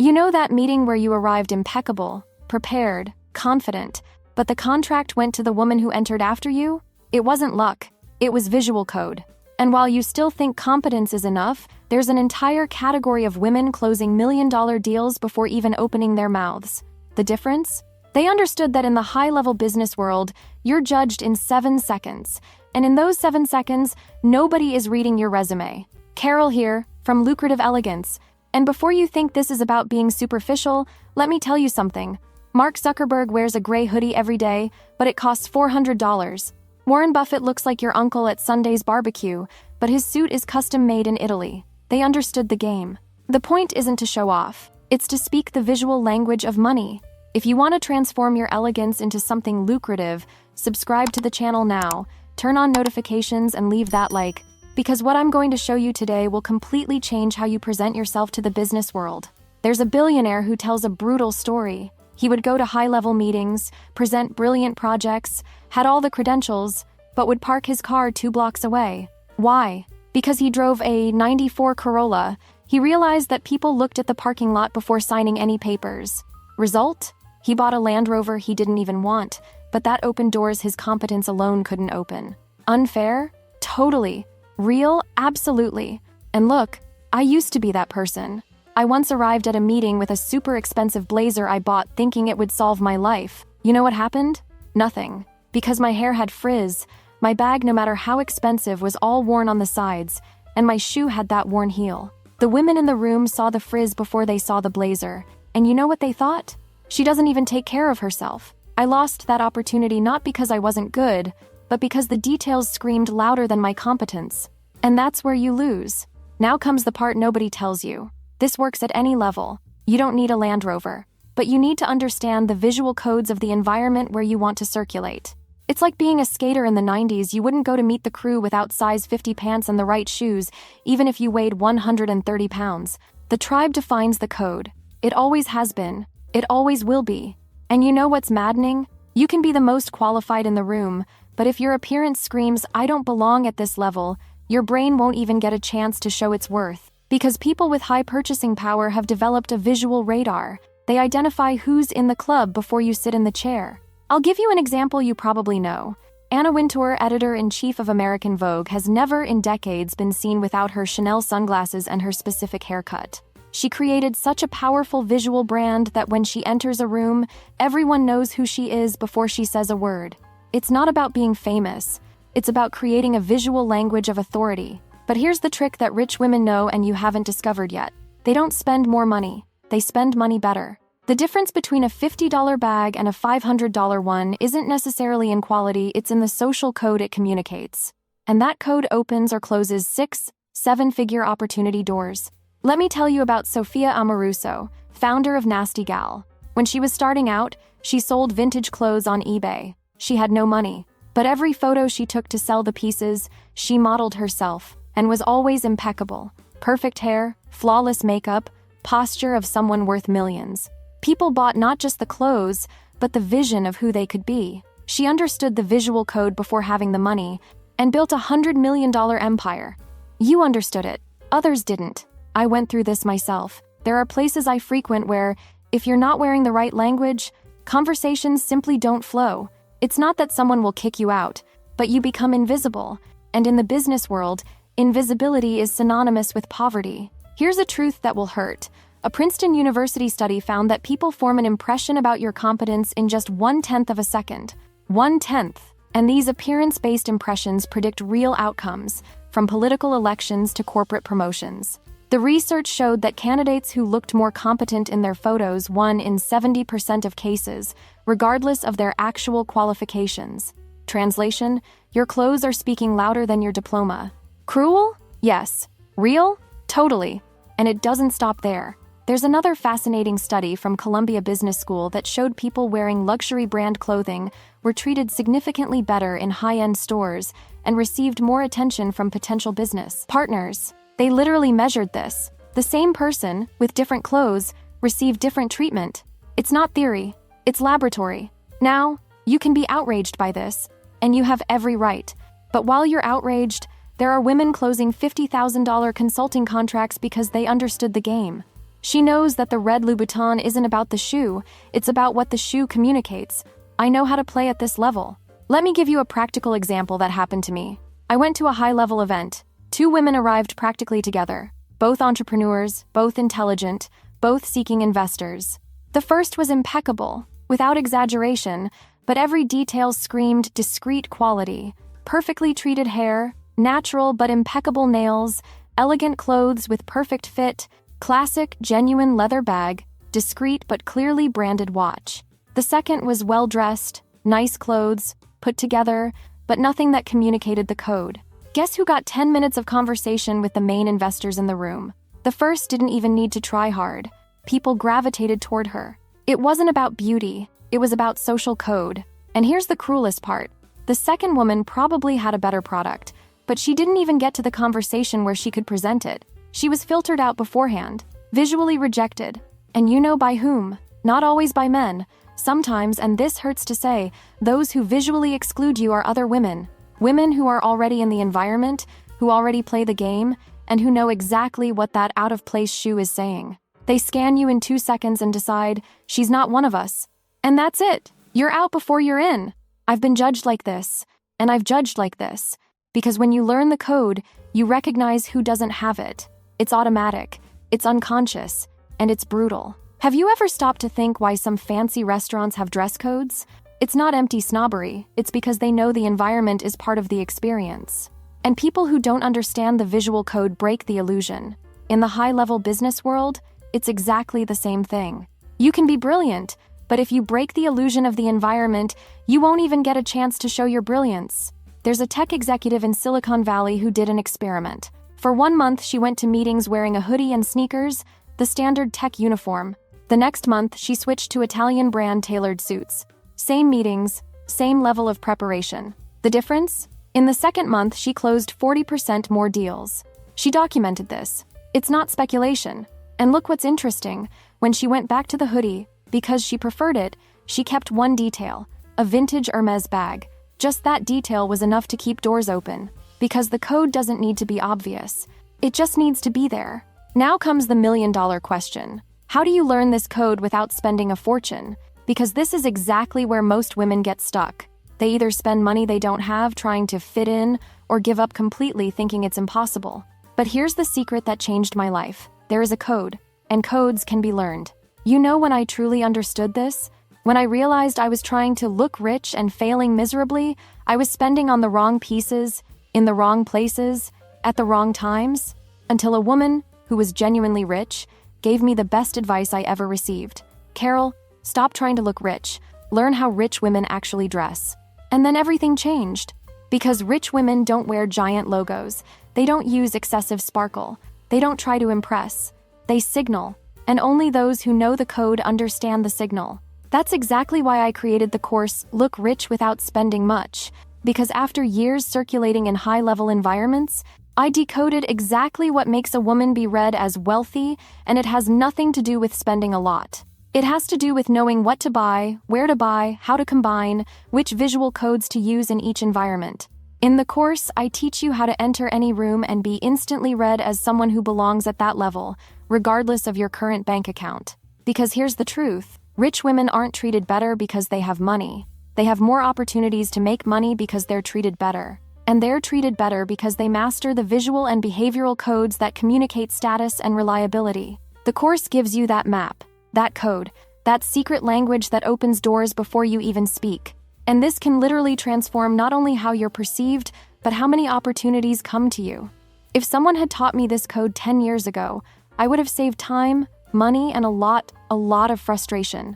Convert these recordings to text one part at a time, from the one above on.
You know that meeting where you arrived impeccable, prepared, confident, but the contract went to the woman who entered after you? It wasn't luck, it was visual code. And while you still think competence is enough, there's an entire category of women closing million-dollar deals before even opening their mouths. The difference? They understood that in the high-level business world, you're judged in 7 seconds. And in those 7 seconds, nobody is reading your resume. Carol here, from Lucrative Elegance. And before you think this is about being superficial, let me tell you something. Mark Zuckerberg wears a gray hoodie every day, but it costs $400. Warren Buffett looks like your uncle at Sunday's barbecue, but his suit is custom-made in Italy. They understood the game. The point isn't to show off. It's to speak the visual language of money. If you want to transform your elegance into something lucrative, subscribe to the channel now, turn on notifications and leave that like, because what I'm going to show you today will completely change how you present yourself to the business world. There's a billionaire who tells a brutal story. He would go to high-level meetings, present brilliant projects, had all the credentials, but would park his car 2 blocks away. Why? Because he drove a '94 Corolla. He realized that people looked at the parking lot before signing any papers. Result? He bought a Land Rover he didn't even want, but that opened doors his competence alone couldn't open. Unfair? Totally. Real? Absolutely. And look, I used to be that person. I once arrived at a meeting with a super expensive blazer I bought thinking it would solve my life. You know what happened? Nothing. Because my hair had frizz, my bag, no matter how expensive, was all worn on the sides, and my shoe had that worn heel. The women in the room saw the frizz before they saw the blazer, and you know what they thought? She doesn't even take care of herself. I lost that opportunity not because I wasn't good, but because the details screamed louder than my competence. And that's where you lose. Now comes the part nobody tells you. This works at any level. You don't need a Land Rover, but you need to understand the visual codes of the environment where you want to circulate. It's like being a skater in the 90s. You wouldn't go to meet the crew without size 50 pants and the right shoes, even if you weighed 130 pounds. The tribe defines the code. It always has been. It always will be. And you know what's maddening? You can be the most qualified in the room, but if your appearance screams, "I don't belong at this level," your brain won't even get a chance to show its worth. Because people with high purchasing power have developed a visual radar. They identify who's in the club before you sit in the chair. I'll give you an example you probably know. Anna Wintour, editor-in-chief of American Vogue, has never in decades been seen without her Chanel sunglasses and her specific haircut. She created such a powerful visual brand that when she enters a room, everyone knows who she is before she says a word. It's not about being famous. It's about creating a visual language of authority. But here's the trick that rich women know and you haven't discovered yet. They don't spend more money. They spend money better. The difference between a $50 bag and a $500 one isn't necessarily in quality, it's in the social code it communicates. And that code opens or closes 6, 7-figure opportunity doors. Let me tell you about Sophia Amoruso, founder of Nasty Gal. When she was starting out, she sold vintage clothes on eBay. She had no money, but every photo she took to sell the pieces, she modeled herself and was always impeccable. Perfect hair, flawless makeup, posture of someone worth millions. People bought not just the clothes, but the vision of who they could be. She understood the visual code before having the money and built a $100 million empire. You understood it. Others didn't. I went through this myself. There are places I frequent where, if you're not wearing the right language, conversations simply don't flow. It's not that someone will kick you out, but you become invisible. And in the business world, invisibility is synonymous with poverty. Here's a truth that will hurt. A Princeton University study found that people form an impression about your competence in just 1/10 of a second. 1/10. And these appearance-based impressions predict real outcomes, from political elections to corporate promotions. The research showed that candidates who looked more competent in their photos won in 70% of cases, regardless of their actual qualifications. Translation: your clothes are speaking louder than your diploma. Cruel? Yes. Real? Totally. And it doesn't stop there. There's another fascinating study from Columbia Business School that showed people wearing luxury brand clothing were treated significantly better in high-end stores and received more attention from potential business partners. They literally measured this. The same person, with different clothes, received different treatment. It's not theory. It's laboratory. Now, you can be outraged by this, and you have every right. But while you're outraged, there are women closing $50,000 consulting contracts because they understood the game. She knows that the red Louboutin isn't about the shoe, it's about what the shoe communicates. I know how to play at this level. Let me give you a practical example that happened to me. I went to a high-level event. Two women arrived practically together. Both entrepreneurs, both intelligent, both seeking investors. The first was impeccable, without exaggeration, but every detail screamed discreet quality. Perfectly treated hair, natural but impeccable nails, elegant clothes with perfect fit, classic, genuine leather bag, discreet but clearly branded watch. The second was well-dressed, nice clothes, put together, but nothing that communicated the code. Guess who got 10 minutes of conversation with the main investors in the room? The first didn't even need to try hard. People gravitated toward her. It wasn't about beauty, it was about social code. And here's the cruelest part. The second woman probably had a better product, but she didn't even get to the conversation where she could present it. She was filtered out beforehand, visually rejected. And you know by whom? Not always by men. Sometimes, and this hurts to say, those who visually exclude you are other women. Women who are already in the environment, who already play the game, and who know exactly what that out-of-place shoe is saying. They scan you in 2 seconds and decide, she's not one of us. And that's it. You're out before you're in. I've been judged like this, and I've judged like this. Because when you learn the code, you recognize who doesn't have it. It's automatic, it's unconscious, and it's brutal. Have you ever stopped to think why some fancy restaurants have dress codes? It's not empty snobbery, it's because they know the environment is part of the experience. And people who don't understand the visual code break the illusion. In the high-level business world, it's exactly the same thing. You can be brilliant, but if you break the illusion of the environment, you won't even get a chance to show your brilliance. There's a tech executive in Silicon Valley who did an experiment. For 1 month, she went to meetings wearing a hoodie and sneakers, the standard tech uniform. The next month, she switched to Italian brand tailored suits. Same meetings, same level of preparation. The difference? In the second month, she closed 40% more deals. She documented this. It's not speculation. And look what's interesting. When she went back to the hoodie, because she preferred it, she kept one detail, a vintage Hermes bag. Just that detail was enough to keep doors open. Because the code doesn't need to be obvious. It just needs to be there. Now comes the million-dollar question. How do you learn this code without spending a fortune? Because this is exactly where most women get stuck. They either spend money they don't have trying to fit in, or give up completely thinking it's impossible. But here's the secret that changed my life. There is a code, and codes can be learned. You know when I truly understood this? When I realized I was trying to look rich and failing miserably, I was spending on the wrong pieces, in the wrong places, at the wrong times, until a woman, who was genuinely rich, gave me the best advice I ever received. Carol, stop trying to look rich. Learn how rich women actually dress. And then everything changed. Because rich women don't wear giant logos. They don't use excessive sparkle. They don't try to impress. They signal. And only those who know the code understand the signal. That's exactly why I created the course Look Rich Without Spending Much. Because after years circulating in high-level environments, I decoded exactly what makes a woman be read as wealthy, and it has nothing to do with spending a lot. It has to do with knowing what to buy, where to buy, how to combine, which visual codes to use in each environment. In the course, I teach you how to enter any room and be instantly read as someone who belongs at that level, regardless of your current bank account. Because here's the truth. Rich women aren't treated better because they have money. They have more opportunities to make money because they're treated better. And they're treated better because they master the visual and behavioral codes that communicate status and reliability. The course gives you that map, that code, that secret language that opens doors before you even speak. And this can literally transform not only how you're perceived, but how many opportunities come to you. If someone had taught me this code 10 years ago, I would have saved time, money, and a lot of frustration.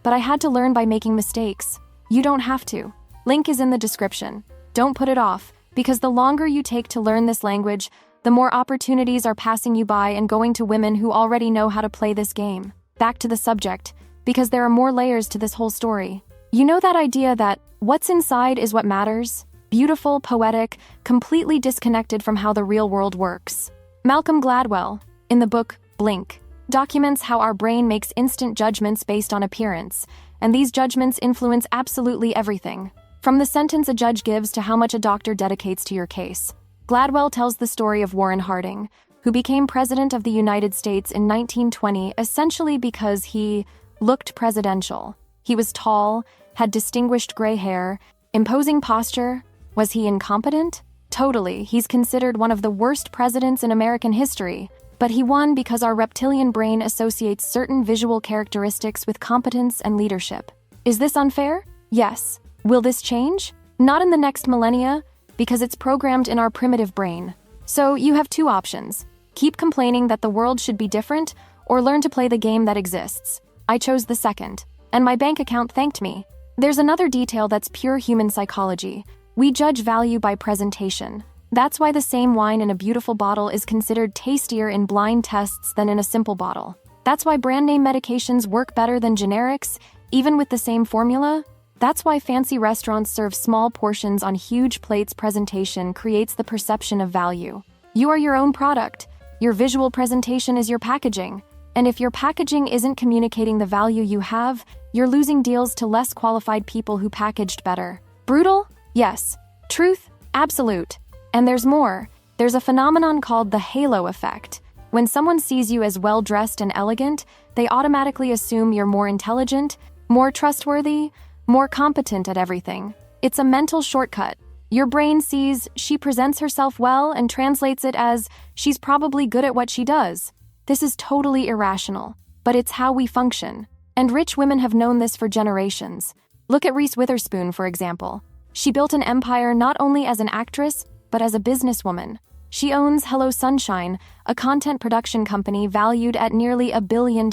But I had to learn by making mistakes. You don't have to. Link is in the description. Don't put it off, because the longer you take to learn this language, the more opportunities are passing you by and going to women who already know how to play this game. Back to the subject, because there are more layers to this whole story. You know that idea that what's inside is what matters? Beautiful, poetic, completely disconnected from how the real world works. Malcolm Gladwell, in the book Blink, documents how our brain makes instant judgments based on appearance, and these judgments influence absolutely everything. From the sentence a judge gives to how much a doctor dedicates to your case. Gladwell tells the story of Warren Harding, who became president of the United States in 1920 essentially because he looked presidential. He was tall, had distinguished gray hair, imposing posture. Was he incompetent? Totally. He's considered one of the worst presidents in American history. But he won because our reptilian brain associates certain visual characteristics with competence and leadership. Is this unfair? Yes. Will this change? Not in the next millennia, because it's programmed in our primitive brain. So you have two options. Keep complaining that the world should be different, or learn to play the game that exists. I chose the second, and my bank account thanked me. There's another detail that's pure human psychology. We judge value by presentation. That's why the same wine in a beautiful bottle is considered tastier in blind tests than in a simple bottle. That's why brand name medications work better than generics, even with the same formula. That's why fancy restaurants serve small portions on huge plates. Presentation creates the perception of value. You are your own product. Your visual presentation is your packaging. And if your packaging isn't communicating the value you have, you're losing deals to less qualified people who packaged better. Brutal? Yes. Truth? Absolute. And there's more. There's a phenomenon called the halo effect. When someone sees you as well-dressed and elegant, they automatically assume you're more intelligent, more trustworthy, more competent at everything. It's a mental shortcut. Your brain sees she presents herself well and translates it as she's probably good at what she does. This is totally irrational, but it's how we function. And rich women have known this for generations. Look at Reese Witherspoon, for example. She built an empire not only as an actress, but as a businesswoman. She owns Hello Sunshine, a content production company valued at nearly $1 billion.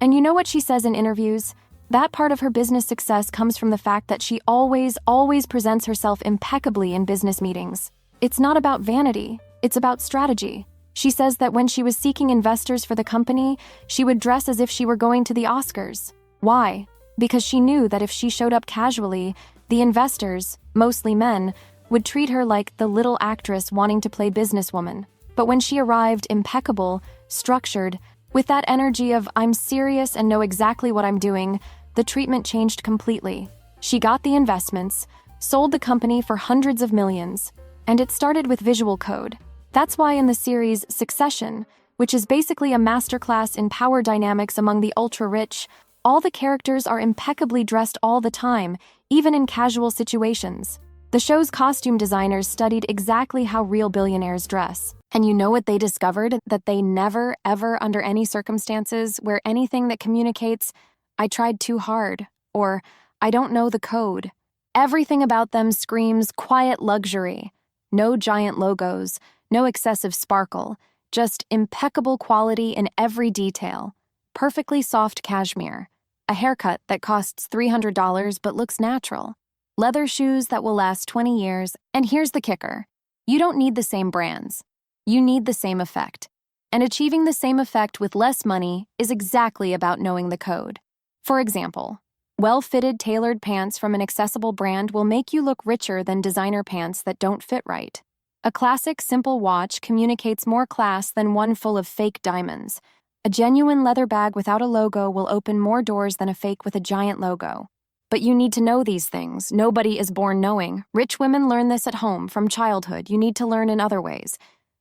And you know what she says in interviews? That part of her business success comes from the fact that she always presents herself impeccably in business meetings. It's not about vanity, it's about strategy. She says that when she was seeking investors for the company, she would dress as if she were going to the Oscars. Why? Because she knew that if she showed up casually, the investors, mostly men, would treat her like the little actress wanting to play businesswoman. But when she arrived impeccable, structured, with that energy of I'm serious and know exactly what I'm doing, the treatment changed completely. She got the investments, sold the company for hundreds of millions, and it started with visual code. That's why in the series Succession, which is basically a masterclass in power dynamics among the ultra-rich, all the characters are impeccably dressed all the time, even in casual situations. The show's costume designers studied exactly how real billionaires dress. And you know what they discovered? That they never, ever, under any circumstances, wear anything that communicates, I tried too hard, or I don't know the code. Everything about them screams quiet luxury. No giant logos, no excessive sparkle, just impeccable quality in every detail. Perfectly soft cashmere. A haircut that costs $300 but looks natural. Leather shoes that will last 20 years, and here's the kicker. You don't need the same brands. You need the same effect. And achieving the same effect with less money is exactly about knowing the code. For example, well-fitted tailored pants from an accessible brand will make you look richer than designer pants that don't fit right. A classic, simple watch communicates more class than one full of fake diamonds. A genuine leather bag without a logo will open more doors than a fake with a giant logo. But you need to know these things. Nobody is born knowing. Rich women learn this at home from childhood. You need to learn in other ways.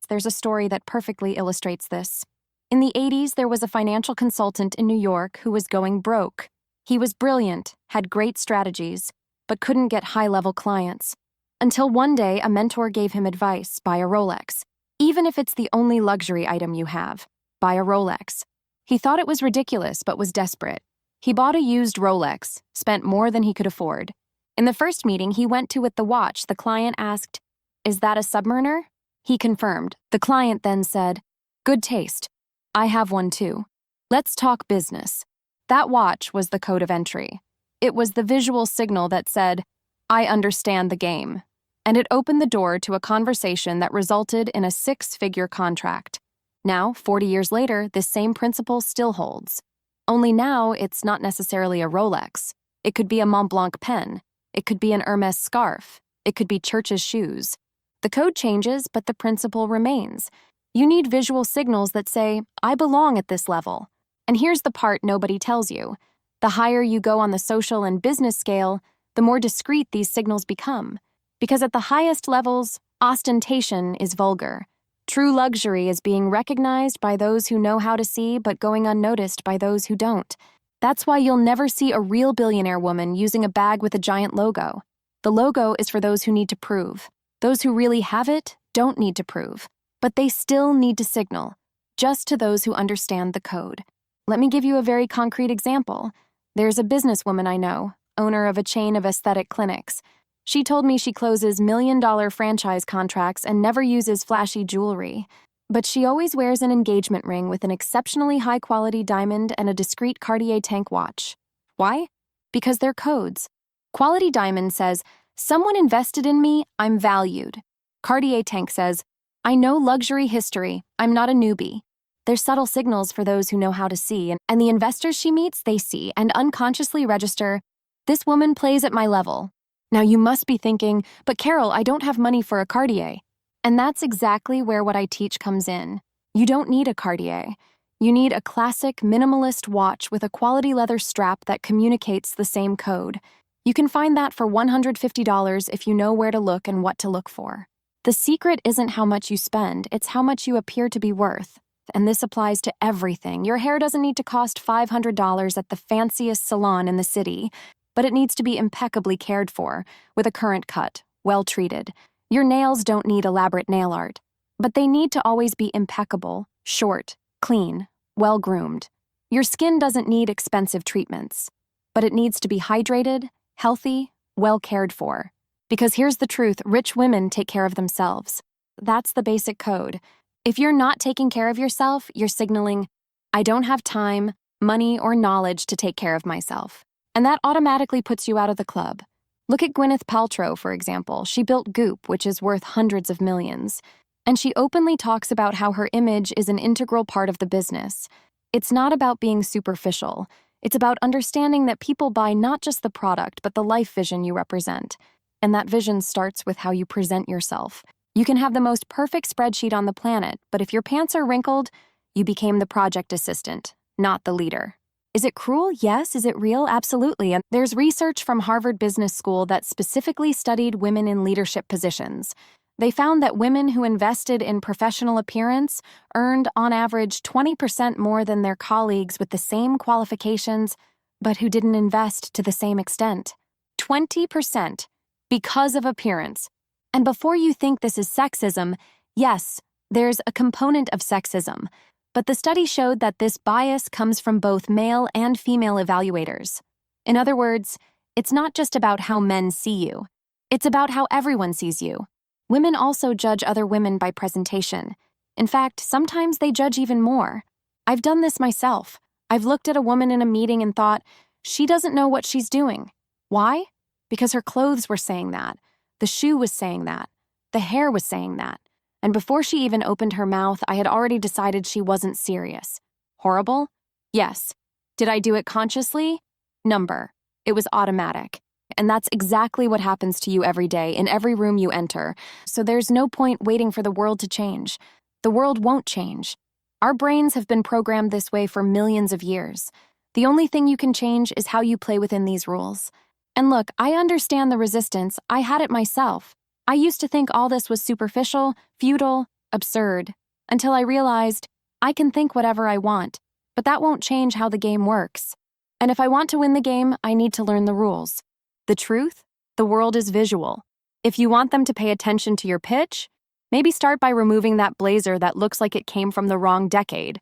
There's a story that perfectly illustrates this. In the 80s, there was a financial consultant in New York who was going broke. He was brilliant, had great strategies, but couldn't get high-level clients. Until one day, a mentor gave him advice: buy a Rolex. Even if it's the only luxury item you have, buy a Rolex. He thought it was ridiculous, but was desperate. He bought a used Rolex, spent more than he could afford. In the first meeting he went to with the watch, the client asked, "Is that a Submariner?" He confirmed. The client then said, "Good taste. I have one too. Let's talk business." That watch was the code of entry. It was the visual signal that said, "I understand the game." And it opened the door to a conversation that resulted in a 6-figure contract. Now, 40 years later, this same principle still holds. Only now, it's not necessarily a Rolex. It could be a Montblanc pen. It could be an Hermes scarf. It could be Church's shoes. The code changes, but the principle remains. You need visual signals that say, I belong at this level. And here's the part nobody tells you. The higher you go on the social and business scale, the more discreet these signals become. Because at the highest levels, ostentation is vulgar. True luxury is being recognized by those who know how to see but going unnoticed by those who don't. That's why you'll never see a real billionaire woman using a bag with a giant logo. The logo is for those who need to prove. Those who really have it don't need to prove, but they still need to signal, just to those who understand the code. Let me give you a very concrete example. There's a businesswoman I know, owner of a chain of aesthetic clinics. She told me she closes million-dollar franchise contracts and never uses flashy jewelry. But she always wears an engagement ring with an exceptionally high-quality diamond and a discreet Cartier tank watch. Why? Because they're codes. Quality diamond says, "Someone invested in me, I'm valued." Cartier tank says, "I know luxury history, I'm not a newbie." They're subtle signals for those who know how to see, and the investors she meets, they see and unconsciously register, "This woman plays at my level." Now you must be thinking, "But Carol, I don't have money for a Cartier." And that's exactly where what I teach comes in. You don't need a Cartier. You need a classic, minimalist watch with a quality leather strap that communicates the same code. You can find that for $150 if you know where to look and what to look for. The secret isn't how much you spend, it's how much you appear to be worth. And this applies to everything. Your hair doesn't need to cost $500 at the fanciest salon in the city, but it needs to be impeccably cared for, with a current cut, well treated. Your nails don't need elaborate nail art, but they need to always be impeccable, short, clean, well-groomed. Your skin doesn't need expensive treatments, but it needs to be hydrated, healthy, well cared for. Because here's the truth, rich women take care of themselves. That's the basic code. If you're not taking care of yourself, you're signaling, "I don't have time, money, or knowledge to take care of myself." And that automatically puts you out of the club. Look at Gwyneth Paltrow, for example. She built Goop, which is worth hundreds of millions. And she openly talks about how her image is an integral part of the business. It's not about being superficial. It's about understanding that people buy not just the product, but the life vision you represent. And that vision starts with how you present yourself. You can have the most perfect spreadsheet on the planet, but if your pants are wrinkled, you became the project assistant, not the leader. Is it cruel? Yes. Is it real? Absolutely. And there's research from Harvard Business School that specifically studied women in leadership positions. They found that women who invested in professional appearance earned, on average, 20% more than their colleagues with the same qualifications, but who didn't invest to the same extent. 20% because of appearance. And before you think this is sexism, yes, there's a component of sexism. But the study showed that this bias comes from both male and female evaluators. In other words, it's not just about how men see you. It's about how everyone sees you. Women also judge other women by presentation. In fact, sometimes they judge even more. I've done this myself. I've looked at a woman in a meeting and thought, she doesn't know what she's doing. Why? Because her clothes were saying that. The shoe was saying that. The hair was saying that. And before she even opened her mouth, I had already decided she wasn't serious. Horrible? Yes. Did I do it consciously? Number. It was automatic. And that's exactly what happens to you every day, in every room you enter. So there's no point waiting for the world to change. The world won't change. Our brains have been programmed this way for millions of years. The only thing you can change is how you play within these rules. And look, I understand the resistance. I had it myself. I used to think all this was superficial, futile, absurd, until I realized I can think whatever I want, but that won't change how the game works. And if I want to win the game, I need to learn the rules. The truth? The world is visual. If you want them to pay attention to your pitch, maybe start by removing that blazer that looks like it came from the wrong decade,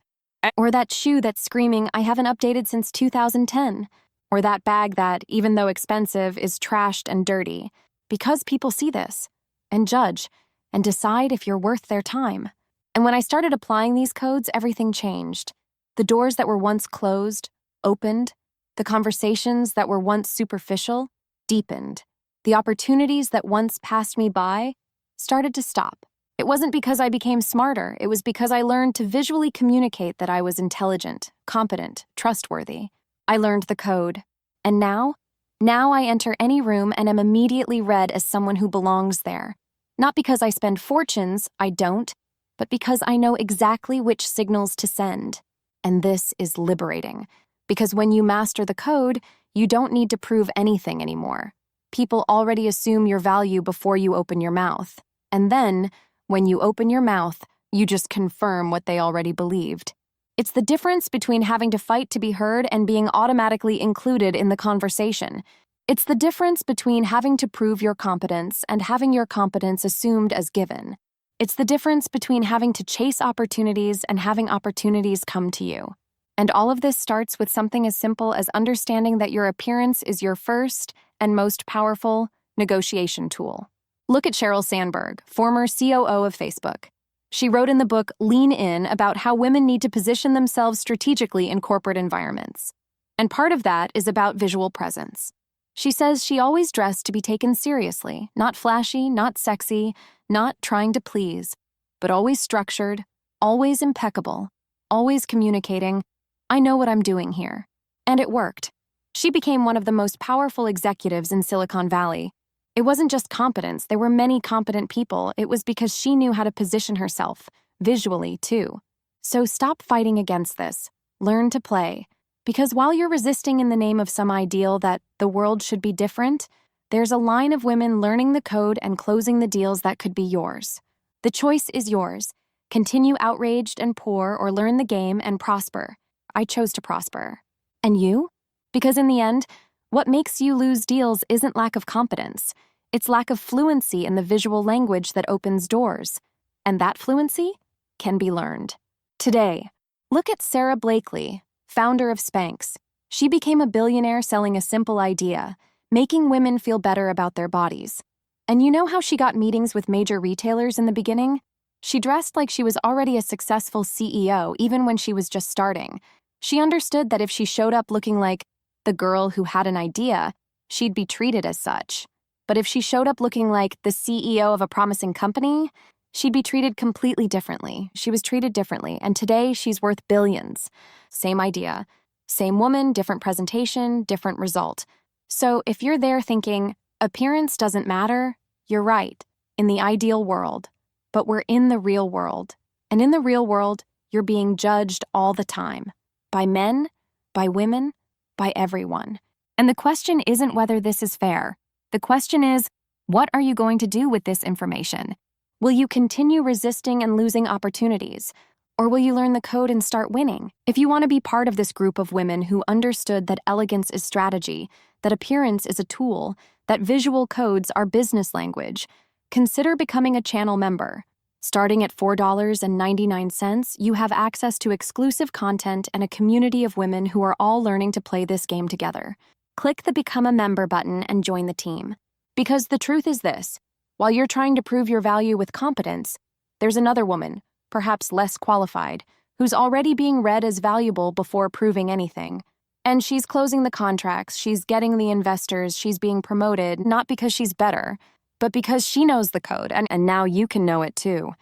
or that shoe that's screaming, "I haven't updated since 2010," or that bag that, even though expensive, is trashed and dirty, because people see this and judge, and decide if you're worth their time. And when I started applying these codes, everything changed. The doors that were once closed, opened. The conversations that were once superficial, deepened. The opportunities that once passed me by started to stop. It wasn't because I became smarter, it was because I learned to visually communicate that I was intelligent, competent, trustworthy. I learned the code. And now I enter any room and am immediately read as someone who belongs there. Not because I spend fortunes, I don't, but because I know exactly which signals to send. And this is liberating, because when you master the code, you don't need to prove anything anymore. People already assume your value before you open your mouth. And then, when you open your mouth, You just confirm what they already believed. It's the difference between having to fight to be heard and being automatically included in the conversation. It's the difference between having to prove your competence and having your competence assumed as given. It's the difference between having to chase opportunities and having opportunities come to you. And all of this starts with something as simple as understanding that your appearance is your first and most powerful negotiation tool. Look at Sheryl Sandberg, former COO of Facebook. She wrote in the book Lean In about how women need to position themselves strategically in corporate environments. And part of that is about visual presence. She says she always dressed to be taken seriously, not flashy, not sexy, not trying to please, but always structured, always impeccable, always communicating, I know what I'm doing here. And it worked. She became one of the most powerful executives in Silicon Valley. It wasn't just competence, there were many competent people. It was because she knew how to position herself, visually too. So stop fighting against this. Learn to play. Because while you're resisting in the name of some ideal that the world should be different, there's a line of women learning the code and closing the deals that could be yours. The choice is yours. Continue outraged and poor or learn the game and prosper. I chose to prosper. And you? Because in the end, what makes you lose deals isn't lack of competence. It's lack of fluency in the visual language that opens doors. And that fluency can be learned. Today, look at Sarah Blakely, founder of Spanx. She became a billionaire selling a simple idea, making women feel better about their bodies. And you know how she got meetings with major retailers in the beginning? She dressed like she was already a successful CEO even when she was just starting. She understood that if she showed up looking like the girl who had an idea, she'd be treated as such. But if she showed up looking like the CEO of a promising company, she'd be treated completely differently. She was treated differently, and today she's worth billions. Same idea. Same woman, different presentation, different result. So if you're there thinking, appearance doesn't matter, you're right, in the ideal world. But we're in the real world. And in the real world, you're being judged all the time. By men, by women, by everyone. And the question isn't whether this is fair. The question is, what are you going to do with this information? Will you continue resisting and losing opportunities? Or will you learn the code and start winning? If you want to be part of this group of women who understood that elegance is strategy, that appearance is a tool, that visual codes are business language, consider becoming a channel member. Starting at $4.99, you have access to exclusive content and a community of women who are all learning to play this game together. Click the Become a Member button and join the team. Because the truth is this, while you're trying to prove your value with competence, there's another woman, perhaps less qualified, who's already being read as valuable before proving anything. And she's closing the contracts, she's getting the investors, she's being promoted, not because she's better, but because she knows the code, and now you can know it too.